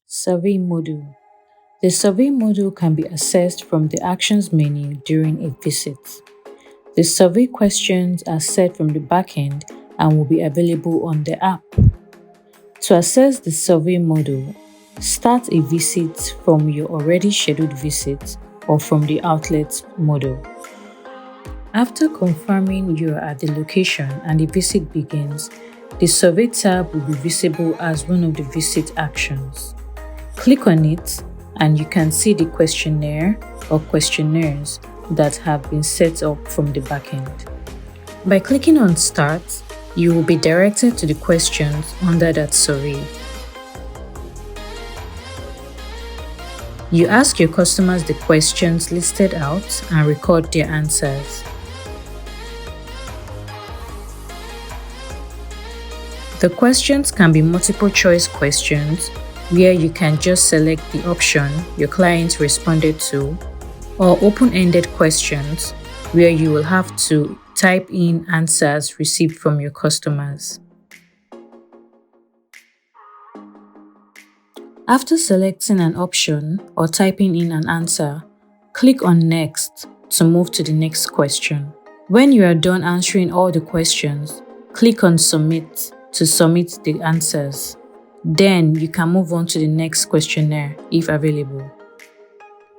Survey module. The survey module can be accessed from the Actions menu during a visit. The survey questions are set from the backend and will be available on the app. To access the survey module, start a visit from your already scheduled visit or from the outlet module. After confirming you are at the location and the visit begins, the Survey tab will be visible as one of the visit actions. Click on it and you can see the questionnaire or questionnaires that have been set up from the backend. By clicking on Start, you will be directed to the questions under that survey. You ask your customers the questions listed out and record their answers. The questions can be multiple choice questions where you can just select the option your client responded to, or open-ended questions where you will have to type in answers received from your customers. After selecting an option or typing in an answer, click on Next to move to the next question. When you are done answering all the questions, click on Submit to submit the answers. Then you can move on to the next questionnaire if available.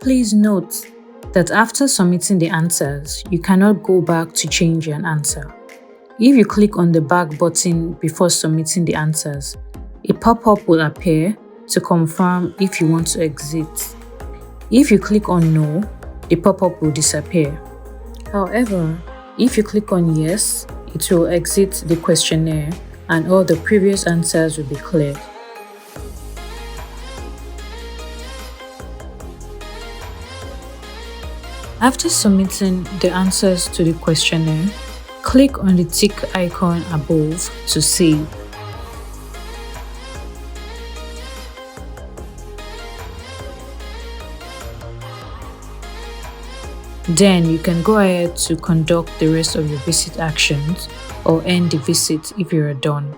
Please note that after submitting the answers, you cannot go back to change an answer. If you click on the back button before submitting the answers, a pop-up will appear to confirm if you want to exit. If you click on No, the pop-up will disappear. However, if you click on Yes, it will exit the questionnaire and all the previous answers will be cleared. After submitting the answers to the questionnaire, click on the tick icon above to save. Then you can go ahead to conduct the rest of your visit actions or end the visit if you are done.